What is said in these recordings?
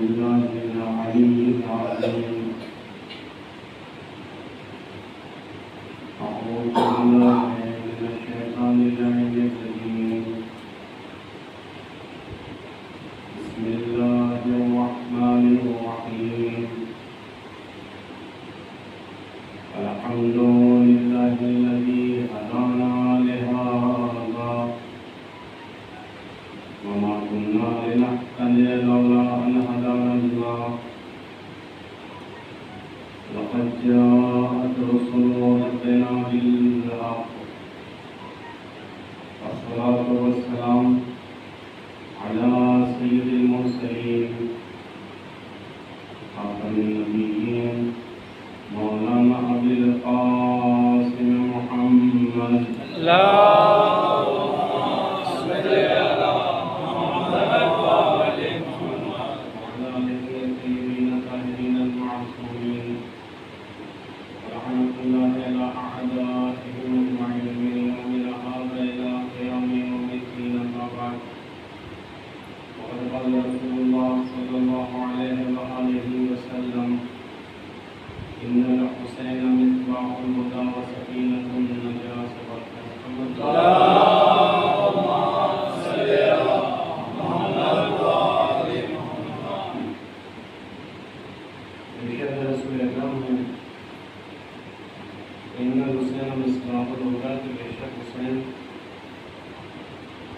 بالله العلي العظيم أعوذ بالله من الشيطان اللعين الرجيم بسم الله الرحمن الرحيم الحمد لله الذي هدانا لهذا وما كنا لنهتدي لولا أن هدانا الله لقد جاءت رسل ربنا بالحق والصلاة والسلام على سيد المرسلين خاتم النبيين مولانا أبي القاسم محمد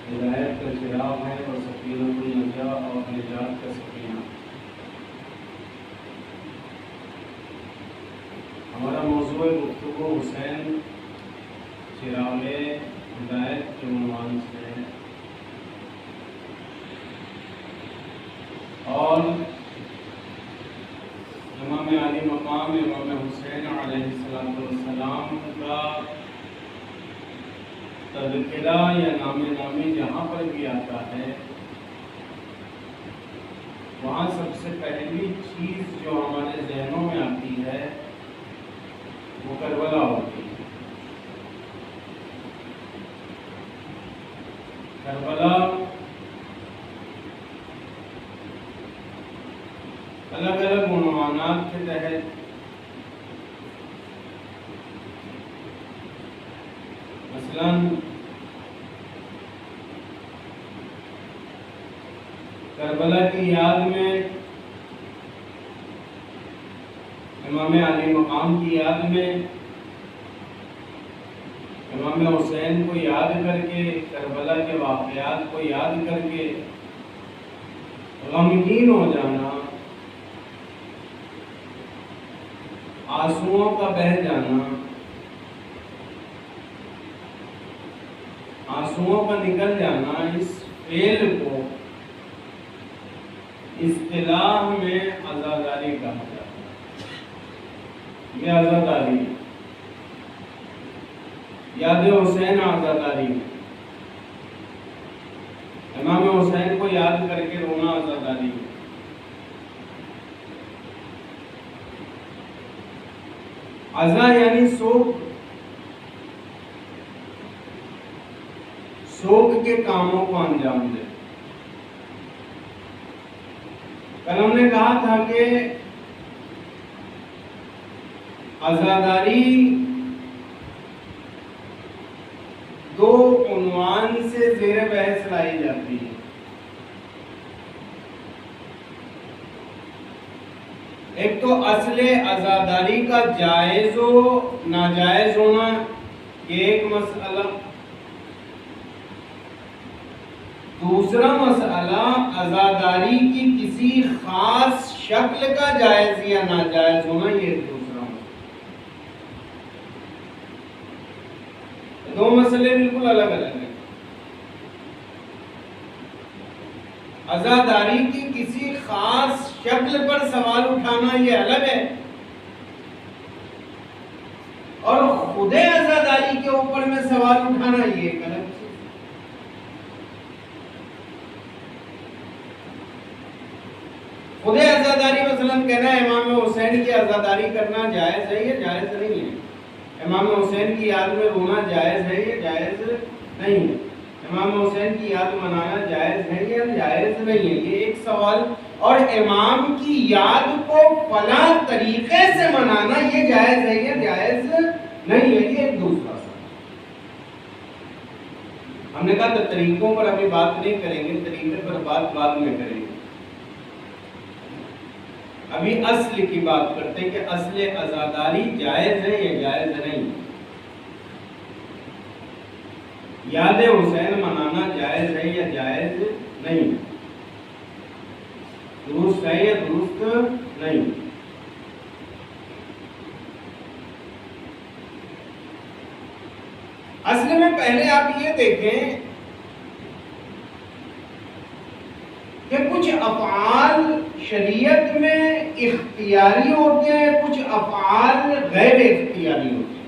ہدایت کا چراغ ہے اور سکینۃ النجاہ اور نجات کا سکینہ۔ ہمارا موضوع گفتگو حسین چراغ ہدایت کے عنوان سے ہے، اور امام علی مقام امام حسین علیہ السلام کا تذکرہ یا نام نامی جہاں پر بھی آتا ہے، وہاں سب سے پہلی چیز جو ہمارے ذہنوں میں آتی ہے وہ کربلا ہوتی ہے۔ کربلا الگ الگ عنوانات کے تحت مثلاً کربلا کی یاد میں، امام علی مقام کی یاد میں، امام حسین کو یاد کر کے، کربلا کے واقعات کو یاد کر کے غمگین ہو جانا، آنسوؤں کا بہہ جانا، آنسوؤں کا نکل جانا، اس فعل کو اصطلاح میں عزاداری کہا جاتا ہے۔ یہ عزاداری ہے، یاد حسین عزاداری ہے، امام حسین کو یاد کر کے رونا عزاداری ہے۔ عزا یعنی سوگ، سوگ کے کاموں کو انجام دے۔ کل ہم نے کہا تھا کہ عزاداری دو عنوان سے زیر بحث لائی جاتی ہے۔ ایک تو اصل عزاداری کا جائز و ناجائز ہونا، یہ ایک مسئلہ۔ دوسرا مسئلہ عزاداری کی کسی خاص شکل کا جائز یا ناجائز ہونا، یہ دوسرا مسئلہ۔ دو مسئلے بالکل الگ الگ ہیں۔ عزاداری کی کسی خاص شکل پر سوال اٹھانا یہ الگ ہے، اور خود عزاداری کے اوپر میں سوال اٹھانا یہ ایک الگ چیز۔ خود عزاداری مثلا کہنا ہے امام حسین کی عزاداری کرنا جائز ہے، یہ جائز نہیں ہے۔ امام حسین کی یاد میں رونا جائز ہے، یہ جائز نہیں ہے۔ امام حسین کی یاد منانا جائز ہے یا جائز نہیں ہے؟ یہ ایک سوال. اور امام کی یاد کو فلاں طریقے سے منانا یہ جائز ہے یا جائز نہیں ہے؟ یہ ایک دوسرا سوال. ہم نے کہا تو طریقوں پر ابھی بات نہیں کریں گے، طریقے پر بات بعد میں کریں گے. ابھی اصل کی بات کرتے ہیں کہ اصل عزاداری جائز ہے یا جائز نہیں. یاد حسین منانا جائز ہے یا جائز نہیں؟ درست ہے یا درست نہیں؟ اصل میں پہلے آپ یہ دیکھیں کہ کچھ افعال شریعت میں اختیاری ہوتے ہیں، کچھ افعال غیر اختیاری ہوتے ہیں.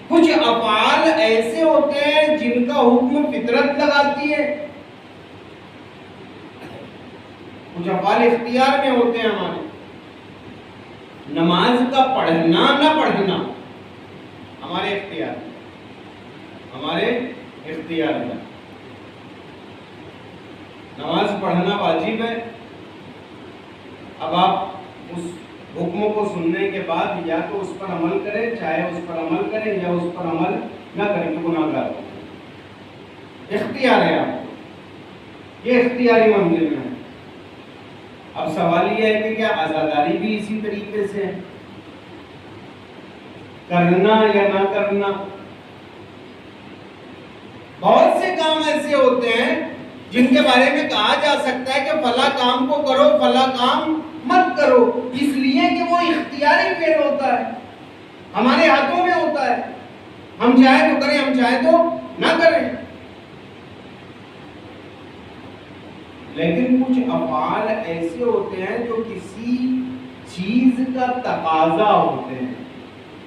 کچھ افعال ایسے ہوتے ہیں جن کا حکم فطرت لگاتی ہے، کچھ افعال اختیار میں ہوتے ہیں ہمارے. نماز کا پڑھنا نہ پڑھنا ہمارے اختیار میں. نماز پڑھنا واجب ہے. اب آپ اس حکم کو سننے کے بعد یا تو اس پر عمل کریں، چاہے اس پر عمل کریں یا اس پر عمل نہ کریں تو گناہ گار ہو. اختیار ہے آپ کو، یہ اختیاری منزل میں ہے. اب سوال یہ ہے کہ کیا عزاداری بھی اسی طریقے سے کرنا یا نہ کرنا؟ بہت سے کام ایسے ہوتے ہیں جن کے بارے میں کہا جا سکتا ہے کہ فلاں کام کو کرو، فلاں کام مت کرو، اس لیے کہ وہ اختیاری فعل ہوتا ہے، ہمارے ہاتھوں میں ہوتا ہے. ہم چاہے تو کریں، ہم چاہے تو نہ کریں. لیکن کچھ افعال ایسے ہوتے ہیں جو کسی چیز کا تقاضا ہوتے ہیں.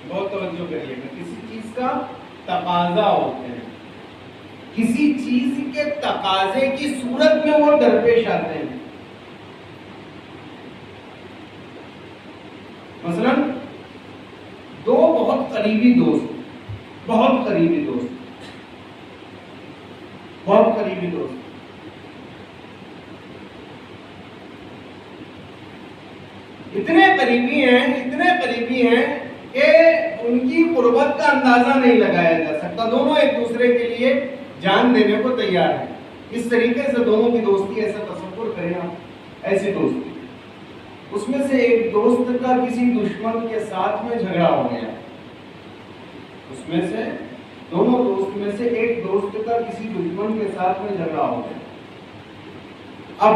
بہت توجہ کریے گا، کسی چیز کا تقاضا ہوتے ہیں، کسی چیز کے تقاضے کی صورت میں وہ درپیش آتے ہیں. مثلا دو بہت قریبی دوست اتنے قریبی ہیں کہ ان کی قربت کا اندازہ نہیں لگایا جا سکتا. دونوں ایک دوسرے کے لیے جان دینے کو تیار ہیں. اس طریقے سے دونوں کی دوستی، ایسا تصور کریں آپ، ایسی دوستی. اس میں سے ایک دوست کا کسی دشمن کے ساتھ میں جھگڑا ہو گیا. اس میں سے دونوں دوست میں سے ایک دوست کا کسی دشمن کے ساتھ میں جھگڑا ہو گیا. اب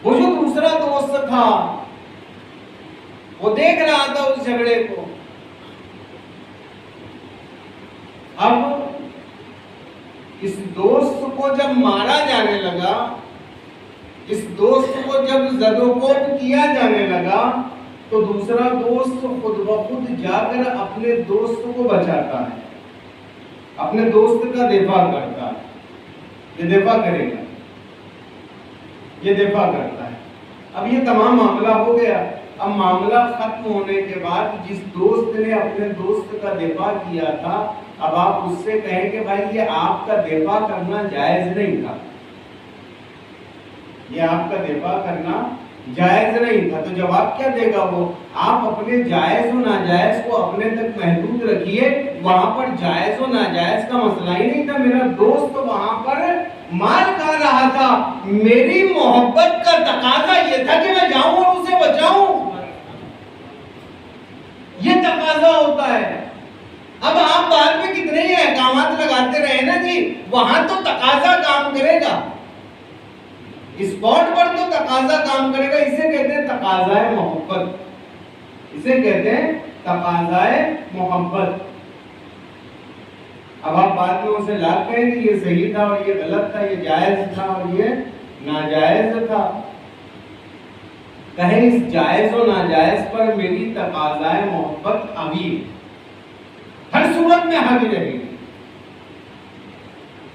وہ جو دوسرا دوست تھا وہ دیکھ رہا تھا اس جھگڑے کو. اب اس دوست کو جب مارا جانے لگا، اس دوست کو جب زد و کوب کیا جانے لگا، تو دوسرا دوست خود بخود جا کر اپنے دوست کو بچاتا ہے، اپنے دوست کا دفاع کرتا ہے. یہ دفاع کرے گا، یہ دفاع کرتا ہے. اب یہ تمام معاملہ ہو گیا. اب معاملہ ختم ہونے کے بعد جس دوست نے اپنے دوست کا دفاع کیا تھا، اب آپ اس سے کہیں کہ بھائی یہ آپ کا دفاع کرنا جائز نہیں تھا، یہ آپ کا دفاع کرنا جائز نہیں تھا، تو جواب کیا دے گا وہ؟ آپ اپنے جائز و ناجائز کو اپنے تک محدود رکھیے. وہاں پر جائز و ناجائز کا مسئلہ ہی نہیں تھا. میرا دوست وہاں پر مار کھا رہا تھا، میری محبت کا تقاضا یہ تھا کہ میں جاؤں اور اسے بچاؤں. یہ تقاضا ہوتا ہے. اب آپ بعد میں کتنے ہی احکامات لگاتے رہے نا جی، وہاں تو تقاضا کام کرے گا، اسپاٹ پر تو تقاضا کام کرے گا. اسے کہتے ہیں تقاضائے محبت، اسے کہتے ہیں تقاضائے محبت. اب آپ بعد میں اسے لا کہیں کہ یہ صحیح تھا اور یہ غلط تھا، یہ جائز تھا اور یہ ناجائز تھا. کہیں اس جائز و ناجائز پر میری تقاضائے محبت حاوی، ہر صورت میں حاوی رہے گی.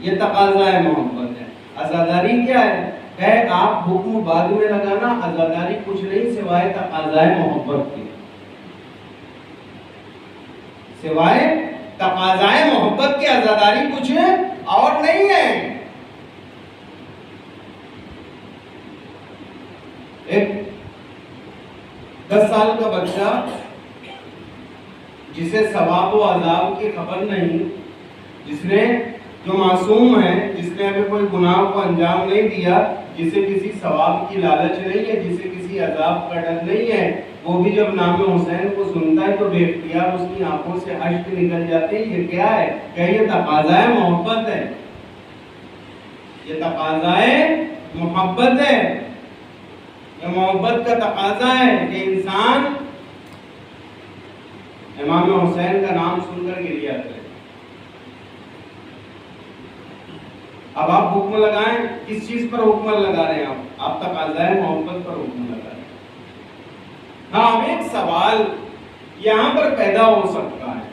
یہ تقاضائے محبت ہے. عزاداری کیا ہے آپ حکم بعد میں لگانا. عزاداری کچھ نہیں سوائے تقاضائے محبت کی، سوائے تقاضائے محبت کی عزاداری کچھ اور نہیں ہے. ایک 10 سال کا بچہ جسے ثواب و عذاب کی خبر نہیں، جس نے جو معصوم ہے، جس نے ابھی کوئی گناہ کو انجام نہیں دیا، جسے کسی ثواب کی لالچ نہیں ہے، جسے کسی عذاب کا ڈر نہیں ہے، وہ بھی جب نام حسین کو سنتا ہے تو بے اختیار اس کی آنکھوں سے اشک نکل جاتے ہیں. یہ کیا ہے؟ کہ یہ تقاضائے محبت ہے، یہ تقاضائے محبت ہے، یہ محبت کا تقاضا ہے کہ انسان امام حسین کا نام سن کر گریہ کرے. اب آپ حکم لگائیں، کس چیز پر حکم لگا رہے ہیں؟ آپ تقاضائے محبت پر حکم لگا رہے ہیں. ہاں، اب ایک سوال یہاں پر پیدا ہو سکتا ہے،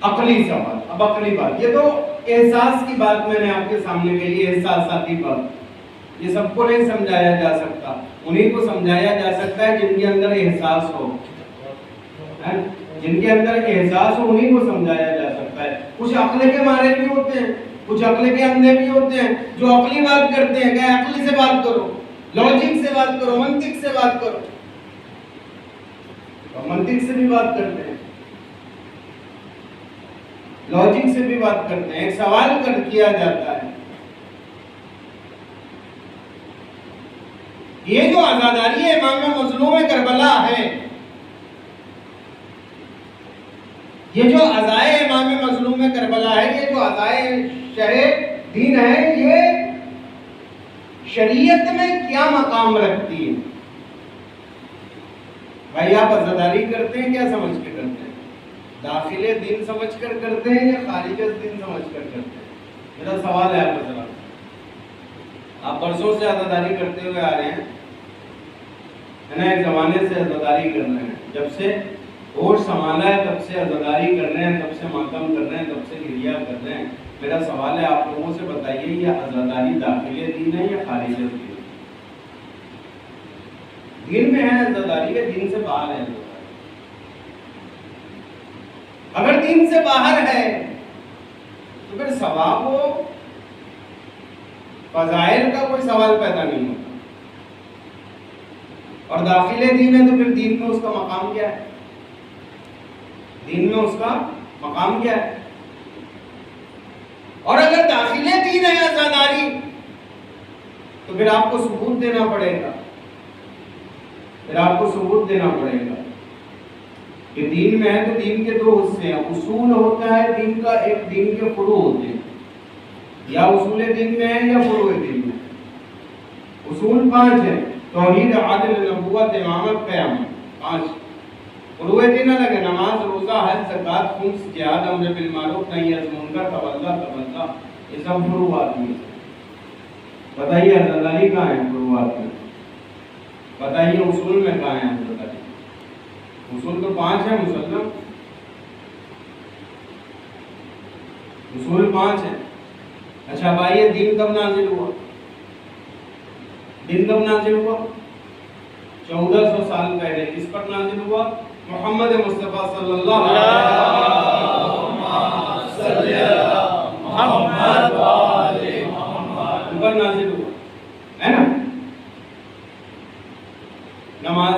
عقلی سوال. اب عقلی بات، یہ تو احساس کی بات میں نے آپ کے سامنے کہی، احساساتی بات، یہ سب کو نہیں سمجھایا جا سکتا. انہیں کو سمجھایا جا سکتا ہے جن کے اندر احساس ہو، جن کے اندر احساس ہو انہیں کو سمجھایا جا سکتا ہے. کچھ عقل کے مارے بھی ہوتے ہیں، کچھ عقل کے اندھے بھی ہوتے ہیں جو عقلی بات کرتے ہیں کہ عقل سے بات کرو، لاجک سے بات کرو، منطق سے بات کرو. اور منطق سے بھی بات کرتے ہیں، لاجک سے بھی بات کرتے ہیں. ایک سوال کیا جاتا ہے، یہ جو عزاداری امام مظلوم کربلا ہے، یہ جو عزائے امام مظلوم کربلا ہے، یہ جو عزائے شرع دین ہے، یہ شریعت میں کیا مقام رکھتی ہے؟ بھائی آپ عزاداری کرتے ہیں کیا سمجھ کے کرتے ہیں؟ داخل دین سمجھ کر کرتے ہیں یا خارج دین سمجھ کر کرتے ہیں؟ میرا سوال ہے آپ کو. آپ برسوں سے عزاداری کرتے ہوئے آ رہے ہیں، ایک زمانے سے عزاداری کر رہے ہیں، جب سے ہوش سنبھالا ہے تب سے عزاداری کر رہے ہیں، تب سے ماتم کر رہے ہیں، تب سے گریہ کر رہے ہیں. میرا سوال ہے آپ لوگوں سے، بتائیے یہ عزاداری داخل دین ہے یا خارج دین؟ دین میں ہے عزاداری، ہے دین سے باہر ہے. اگر دین سے باہر ہے تو پھر ثواب و فضائل کا کوئی سوال پیدا نہیں ہوتا. اور داخل دین ہے تو پھر دین میں اس کا مقام کیا ہے؟ دین میں اس کا مقام کیا ہے؟ اور اگر داخل دین ہے عزاداری تو پھر آپ کو ثبوت دینا پڑے گا، پھر آپ کو ثبوت دینا پڑے گا کہ دین میں ہے تو دین کے 2 حصے ہیں. اصول ہوتا ہے دین کا، ایک دین کے فروع ہوتے ہیں، یا اصول دین میں ہے یا فروع دین میں. اصول 5 ہیں: توحید، عدل، نبوت، امامت، قیامت. 5 فروع دین الگ ہے: نماز، روزہ، حج، زکوٰۃ، خمس، جہاد، امر بالمعروف، نہی عن منکر، تولا. یہ سب فروعات میں. بتائیے عزاداری کہاں ہے فروعات میں؟ بتائیے اصول میں کہاں ہے عزاداری؟ اصول تو 5 ہیں مسلم، اصول 5 ہیں. اچھا بھائی، دین کب نازل ہوا؟ دین کب نازل ہوا؟ 1400 سال پہلے. کس پر نازل ہوا؟ محمد مصطفیٰ صلی اللہ علیہ وسلم پر نازل ہوا ہے نا. نماز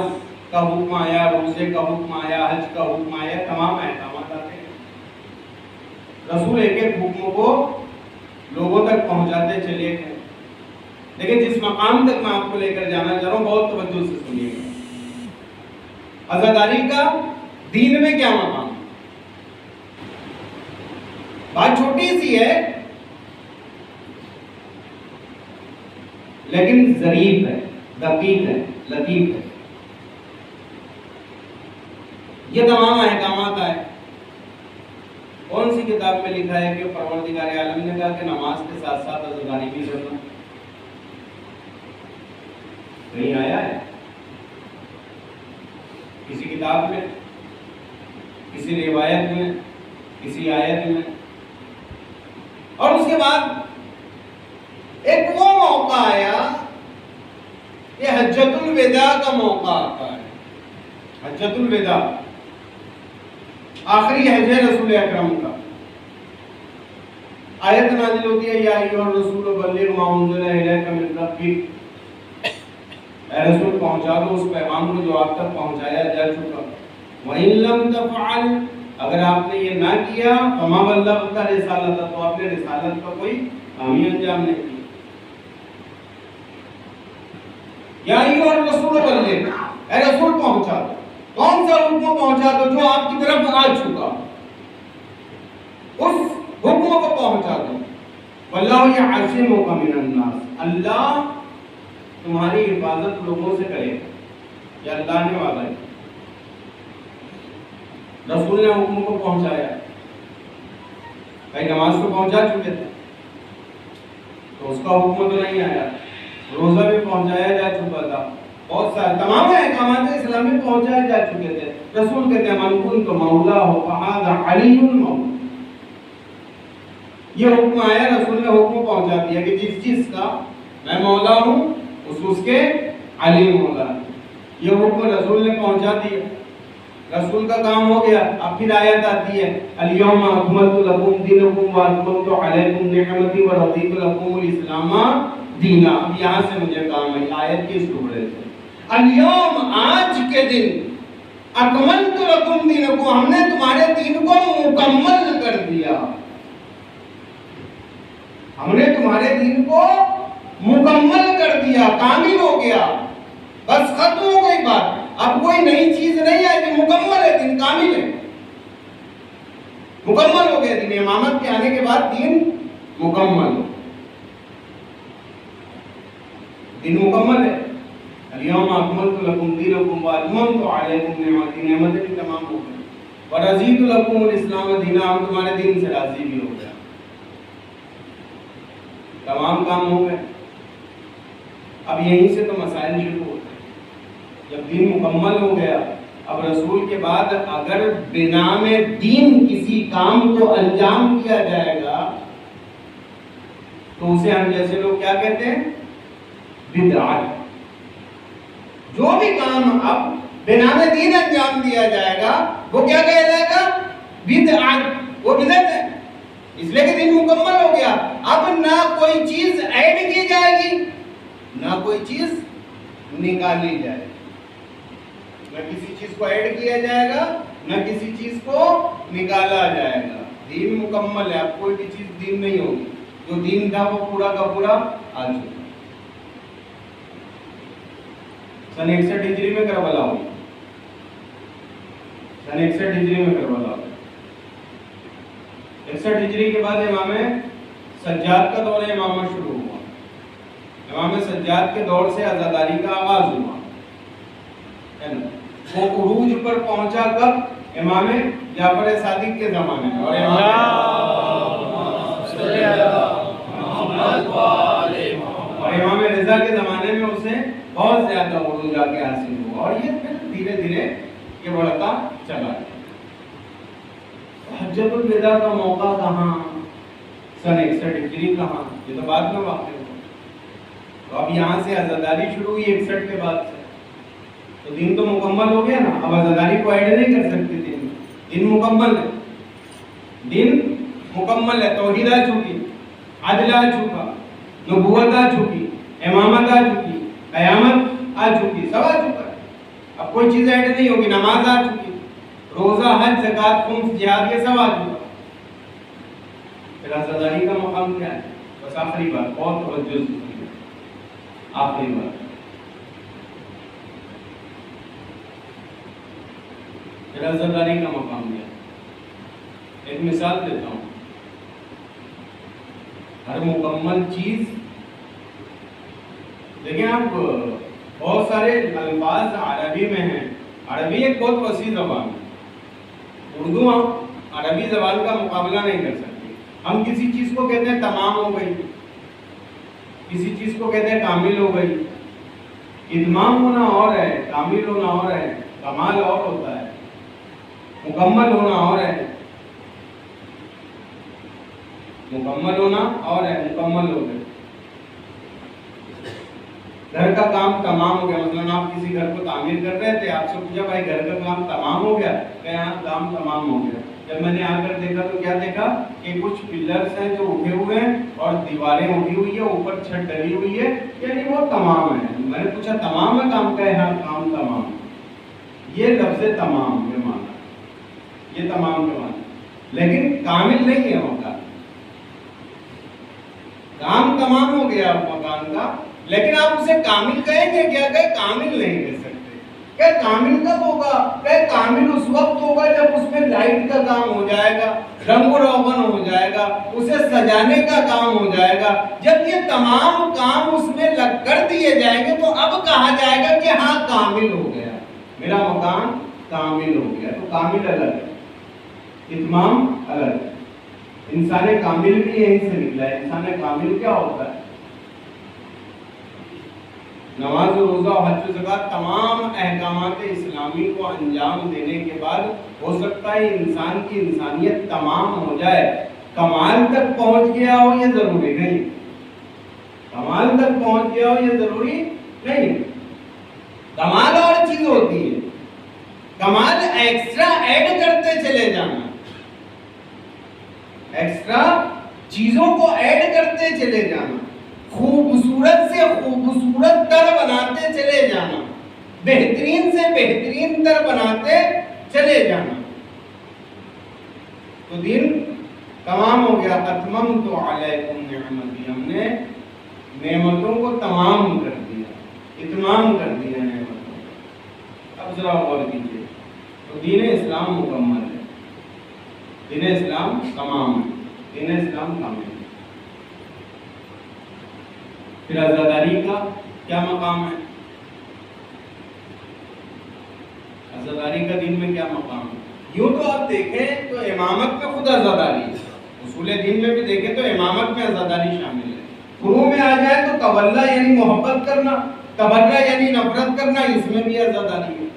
کا حکم آیا، روزے کا حکم آیا، حج کا حکم آیا، تمام احکامات آتے ہیں. رسول ایک ایک حکم کو لوگوں تک پہنچاتے چلے گئے. لیکن جس مقام تک میں آپ کو لے کر جانا چاہ رہا ہوں، بہت توجہ سے سنیے گا. عزاداری کا دین میں کیا مقام؟ بات چھوٹی سی ہے لیکن ظریف ہے، دقیق ہے، لطیف ہے. یہ تمام احکامات آئے. کون سی کتاب میں لکھا ہے کہ پروردگار عالم نے کہا کہ نماز کے ساتھ ساتھ عزاداری بھی کرنا؟ کہیں آیا ہے کسی کتاب میں، کسی روایت میں، کسی آیت میں؟ اور اس کے بعد ایک وہ موقع آیا، یہ حجۃ الوداع کا موقع آتا ہے. حجۃ الوداع آخری حج ہے رسول اکرم کا. آیت نازل ہوتی ہے یا ایھا الرسول بلغ ما انزل الیک من ربک، اے رسول پہنچا دو اس پیغام کو جو آپ تک پہنچایا جا چکا. وَإِن لَّمْ تَفْعَلْ، اگر آپ نے یہ نہ کیا فَمَا بَلَّغْتَ رِسَالَتَهُ، تو آپ نے رسالت کا کوئی کام ہی انجام نہیں دیا. یا ایھا الرسول بلغ، اے رسول پہنچا دو. کون سا حکم پہنچا دو؟ جو آپ کی طرف آ چکا، اس حکم کو پہنچا دو. واللہ یعصمک من الناس، اللہ تمہاری حفاظت لوگوں سے کرے گا. یہ اللہ نے وعدہ کیا. رسول نے حکم کو پہنچایا. بھائی نماز کو پہنچا چکے تھے تو اس کا حکم تو نہیں آیا. روزہ بھی پہنچایا جا چکا تھا. بہت سارے تمام احکامات اسلامی پہنچائے جا چکے تھے. رسول کہتے ہیں من کنت مولا ہو فہذا علی المولا. یہ حکم آیا، رسول نے حکم پہنچا دیا کہ جس چیز کا میں مولا ہوں اس کے علی مولا. یہ حکم رسول نے پہنچا دیا. رسول کا کام ہو گیا. اب پھر آیت آتی ہے الیوم اکملت لکم دینکم واتممت علیکم نعمتی ورضیت لکم الاسلام دینا. اب یہاں سے مجھے کام ہے آیت کی اس ٹکڑے سے. الیوم آج کے دن، اکملت لکم دینکم، ہم نے تمہارے دین کو مکمل کر دیا. ہم نے تمہارے دین کو مکمل کر دیا، کامل ہو گیا، بس ختم ہو گئی بات. اب کوئی نئی چیز نہیں آئی، مکمل ہے دین، کامل ہے، مکمل ہو گیا دین. امامت کے آنے کے بعد دین مکمل ہو، دین مکمل ہے. الیوم اکملت لکم دینکم واتممت علیکم نعمتی، نعمتیں بھی تمام ہو گئی. ورضیت لکم الاسلام دینا، ہم تمہارے دین سے راضی بھی ہو گیا. تمام کام ہو گئے. اب یہیں سے تو مسائل شروع ہوتے ہیں. جب دین مکمل ہو گیا، اب رسول کے بعد اگر بنا میں دین کسی کام کو انجام دیا جائے گا تو اسے ہم جیسے لوگ کیا کہتے ہیں؟ بدعت. جو بھی کام اب بنا میں دین انجام دیا جائے گا وہ کیا کہا جائے گا؟ بدعت. وہ بدعت ہے، اس لیے کہ دین مکمل ہو گیا. اب نہ کوئی چیز ایڈ کی جائے گی، نہ کوئی چیز نکالی جائے گی. نہ کسی چیز کو ایڈ کیا جائے گا، نہ کسی چیز کو نکالا جائے گا. دین مکمل ہے. اب کوئی بھی چیز دین نہیں ہوگی. جو دین تھا وہ پورا کا پورا آ چکا. سن 61 ہجری میں کربلا ہوئی. سن 61 ہجری میں کربلا ہوئی. 61 ہجری کے بعد امام سجاد کا دور امامت شروع ہوا. امام سجاد کے دور سے عزاداری کا آغاز ہوا. وہ عروج پر پہنچا کب؟ امام جعفر صادق کے زمانے میں. اور امام رضا کے زمانے میں اسے بہت زیادہ عروج آ کے حاصل ہوا. اور یہ پھر دھیرے دھیرے یہ بڑھتا چلا گیا. حجۃ الوداع کا موقع کہاں؟ سن 61 ہجری کہاں؟ یہ تو بعد میں واقع ہوا. تو اب یہاں سے عزاداری شروع ہوئی 61 کے بعد سے. تو دین تو مکمل ہو گیا نا. اب عزاداری کو ایڈ نہیں کر سکتے. دین مکمل ہے. دین مکمل ہے. توحید آ چکی، عدل آ چکا، نبوت آ چکی، امامت آ چکی، قیامت آ چکی، سب آ چکا ہے. اب کوئی چیز ایڈ نہیں ہوگی. نماز آ چکی، روزہ، حج، زکات، خمس، جہاد، یہ سب آ چکا. پھر عزاداری کا مقام کیا ہے؟ بس آخری بات، بہت توجہ سے سنیے. آخری بات، پھر عزاداری کا مقام کیا ہے؟ ایک مثال دیتا ہوں. ہر مکمل چیز، دیکھیں آپ بہت سارے الفاظ عربی میں ہیں. عربی ایک بہت وسیع زبان ہے. اردو عربی زبان کا مقابلہ نہیں کر سکتی. ہم کسی چیز کو کہتے ہیں تمام ہو گئی، کسی چیز کو کہتے ہیں کامل ہو گئی. اتمام ہونا اور ہے، کامل ہونا اور ہے، کمال اور ہوتا ہے، مکمل ہونا اور ہے، مکمل ہونا اور ہے، مکمل ہو گئے. گھر کا کام تمام ہو گیا، مثلا آپ کسی گھر کو تعمیر کر رہے تھے، آپ سے پوچھا بھائی گھر کا کام تمام ہو گیا، کہ ہاں کام تمام ہو گیا. جب میں نے آ کر دیکھا تو کیا دیکھا کہ کچھ پلرز ہیں جو اٹھے ہوئے ہیں اور دیواریں اٹھی ہوئی ہے، اوپر چھت ڈلی ہوئی ہے، یعنی وہ تمام ہے. میں نے پوچھا تمام ہے کام کا؟ ہاں کام تمام. یہ لفظ تمام کے معنی، یہ تمام کے معنی، لیکن کامل نہیں ہے مکان. کام تمام ہو گیا مکان کا، لیکن آپ اسے کامل کہیں گے کیا؟ کہ کامل نہیں کہہ سکتے. کہ کامل کب ہوگا؟ کہ کامل اس وقت ہوگا جب اس میں لائٹ کا کام ہو جائے گا، رنگ و روغن ہو جائے گا، اسے سجانے کا کام ہو جائے گا. جب یہ تمام کام اس میں لگ کر دیے جائیں گے تو اب کہا جائے گا کہ ہاں کامل ہو گیا، میرا مکان کامل ہو گیا. تو کامل الگ ہے، اتمام الگ ہے. انسان کامل بھی یہیں سے نکلا ہے. انسان کامل کیا ہوتا ہے؟ نماز و روزہ و حج و زکوٰۃ تمام احکامات اسلامی کو انجام دینے کے بعد ہو سکتا ہے انسان کی انسانیت تمام ہو جائے. کمال تک پہنچ گیا ہو یہ ضروری نہیں، کمال تک پہنچ گیا ہو یہ ضروری نہیں. کمال اور چیز ہوتی ہے، کمال ایکسٹرا ایڈ کرتے چلے جانا، ایکسٹرا چیزوں کو ایڈ کرتے چلے جانا، خوبصورت سے خوبصورت تر بناتے چلے جانا، بہترین سے بہترین تر بناتے چلے جانا. تو دین تمام ہو گیا. اتممت علیکم نعمتی، ہم نے نعمتوں کو تمام کر دیا، اتمام کر دیا نعمتوں کو. اب ذرا غور کیجیے، تو دین اسلام مکمل ہے، دین اسلام تمام ہے، دین اسلام کامل ہے. پھر عزاداری کا کیا مقام ہے؟ عزاداری کا دین میں کیا مقام ہے؟ یوں تو آپ دیکھیں تو امامت میں خود عزاداری ہے، اصول دین میں بھی دیکھیں تو امامت میں عزاداری شامل ہے. فروع میں آ جائے تو تولا یعنی محبت کرنا، تبرہ یعنی نفرت کرنا، اس میں بھی عزاداری ہے،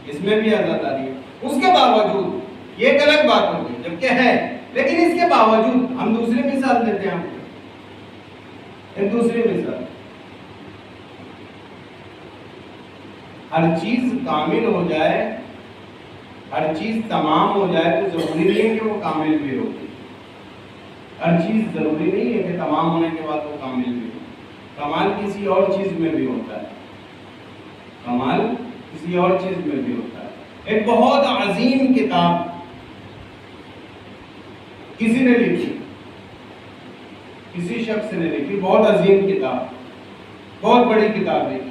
اس میں بھی عزاداری ہے. اس کے باوجود یہ ایک الگ بات ہوگی جبکہ ہے، لیکن اس کے باوجود ہم دوسری مثال دیتے ہیں. ایک دوسری مثال، ہر چیز کامل ہو جائے، ہر چیز تمام ہو جائے تو ضروری نہیں ہے کہ وہ کامل بھی ہو. ہر چیز ضروری نہیں ہے کہ تمام ہونے کے بعد وہ کامل بھی ہو. کمال کسی اور چیز میں بھی ہوتا ہے، کمال کسی اور چیز میں بھی ہوتا ہے. ایک بہت عظیم کتاب کسی نے لکھی، کسی شخص نے لکھی، بہت عظیم کتاب، بہت بڑی کتاب لکھی،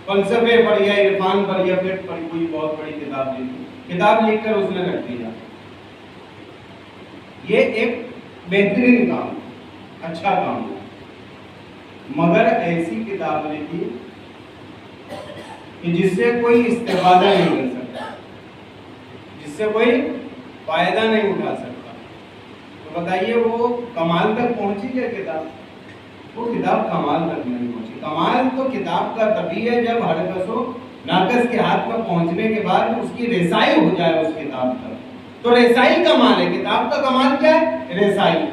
فلسفے پر یا عرفان پر یا فقہ پر کوئی بہت بڑی کتاب لکھی. کتاب لکھ کر اس نے رکھ دیا. یہ ایک بہترین کام، اچھا کام ہے، مگر ایسی کتاب لکھی کہ جس سے کوئی استفادہ نہیں کر سکتا، جس سے کوئی فائدہ نہیں اٹھا سکتا. تو بتائیے وہ کمال تک پہنچی کیا کتاب؟ وہ کتاب کمال تک نہیں پہنچی. کمال تو کتاب کا تبھی ہے جب ہر کس و ناقص کے ہاتھ میں پہنچنے کے بعد اس کی رسائی ہو جائے اس کتاب تک. تو رسائی کمال ہے. کتاب کا کمال کیا ہے؟ رسائی.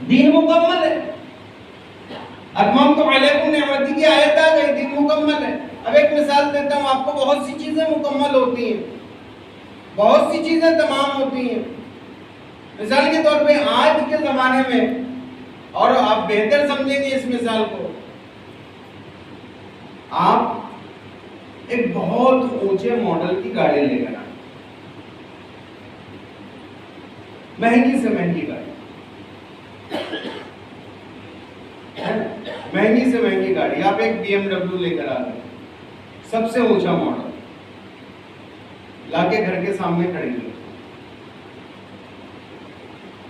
دین مکمل ہے. اتممت علیکم نعمتی کی آیت آ گئی، دین مکمل ہے. اب ایک مثال دیتا ہوں آپ کو، بہت سی چیزیں مکمل ہوتی ہیں، بہت سی چیزیں تمام ہوتی ہیں. مثال کے طور پہ آج کے زمانے میں، اور آپ بہتر سمجھیں گے اس مثال کو، آپ ایک بہت اونچے ماڈل کی گاڑی لے کر آئیں، مہنگی سے مہنگی گاڑی، مہنگی سے مہنگی گاڑی، آپ ایک BMW لے کر آ گئے، سب سے اونچا ماڈل لا کے گھر کے سامنے کھڑی کی.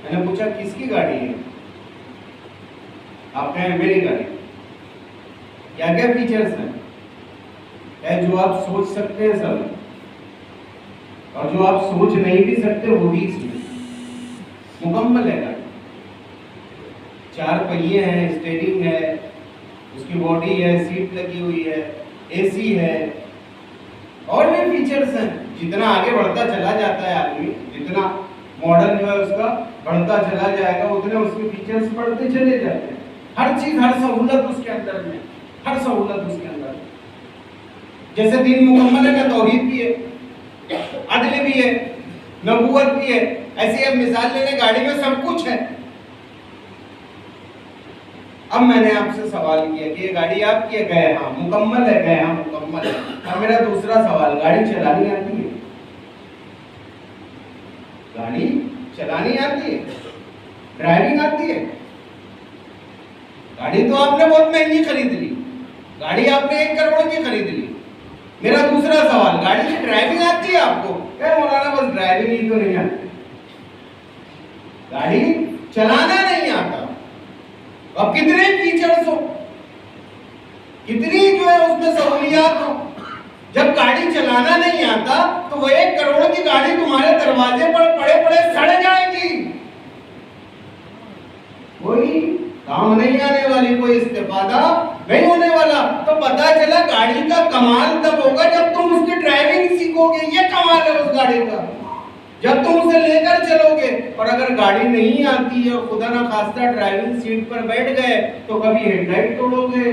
میں نے پوچھا کس کی گاڑی ہے؟ آپ کہیں میری گاڑی. کیا کیا فیچرز ہیں جو آپ سوچ سکتے ہیں سب، اور جو آپ سوچ نہیں بھی سکتے وہ بھی اس میں مکمل ہے. گاڑی 4 پہیے ہیں، اسٹیئرنگ ہے، اس کی باڈی ہے، سیٹ لگی ہوئی ہے، AC ہے، اور بھی فیچرز ہیں. جتنا آگے بڑھتا چلا جاتا ہے آدمی، جتنا ماڈل جو ہے اس کا بڑھتا چلا جائے گا، اتنے اس کے فیچرز بڑھتے چلے جاتے ہیں. ہر چیز، ہر سہولت اس کے اندر میں، ہر سہولت اس کے اندر. جیسے دین مکمل ہے میں توحید بھی ہے, عدل بھی ہے, نبوت بھی ہے. ایسے اب مثال لے لیں گاڑی میں سب کچھ ہے. اب میں نے آپ سے سوال کیا کہ یہ گاڑی آپ کی ہے, گئے ہاں مکمل ہے, گئے ہاں مکمل ہے. اب میرا دوسرا سوال, گاڑی چلانی آتی ہے؟ گاڑی چلانی آتی ہے, ڈرائیونگ آتی ہے؟ گاڑی تو آپ نے بہت مہنگی خرید لی, گاڑی آپ نے 1 کروڑ کی خرید لی. میرا دوسرا سوال, گاڑی کی ڈرائیونگ آتی ہے آپ کو؟ کہ مولانا بس ڈرائیونگ ہی تو نہیں آتی, گاڑی چلانا نہیں آتا. اب کتنے فیچرز ہو, کتنی جو ہے اس میں سہولیات ہو, جب گاڑی چلانا نہیں آتا تو وہ 1 کروڑ کی گاڑی تمہارے دروازے پر پڑے پڑے سڑ جائے گی, کوئی کام نہیں آنے والی, کوئی استفادہ نہیں ہونے والا. تو پتا چلا گاڑی کا کمال تب ہوگا جب تم اس کی ڈرائیونگ سیکھو گے. یہ کمال ہے اس گاڑی کا, جب تم اسے لے کر چلو گے. اور اگر گاڑی نہیں آتی ہے اور خدا نہ خواستہ ڈرائیونگ سیٹ پر بیٹھ گئے تو کبھی ہیڈ لائٹ توڑو گے,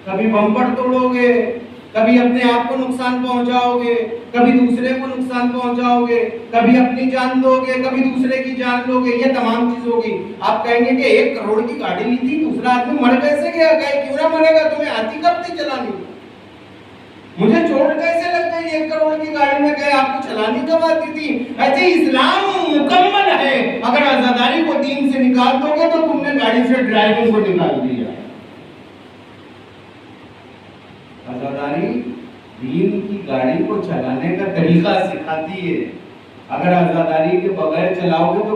کبھی بمپر توڑو گے, کبھی اپنے آپ کو نقصان پہنچاؤ گے, کبھی دوسرے کو نقصان پہنچاؤ گے, کبھی اپنی جان دو گے, کبھی دوسرے کی جان لو گے. یہ تمام چیز ہوگی. آپ کہیں گے کہ 1 کروڑ کی گاڑی لی تھی, دوسرا آدمی مر کیسے گیا؟ گئے کیوں نہ مرے گا, تمہیں آتی کب تھی چلانی؟ مجھے چوٹ کیسے لگ گئی 1 کروڑ کی گاڑی میں؟ گئے آپ کو چلانی کب آتی تھی؟ ایسے اسلام مکمل ہے. اگر عزاداری کو دین سے نکال دو گے تو تم نے گاڑی سے ڈرائیونگ کو نکال دیا. عزاداری دین کی گاڑی کو چلانے کا طریقہ سکھاتی ہے. اگر عزاداری کے بغیر چلاؤ گے تو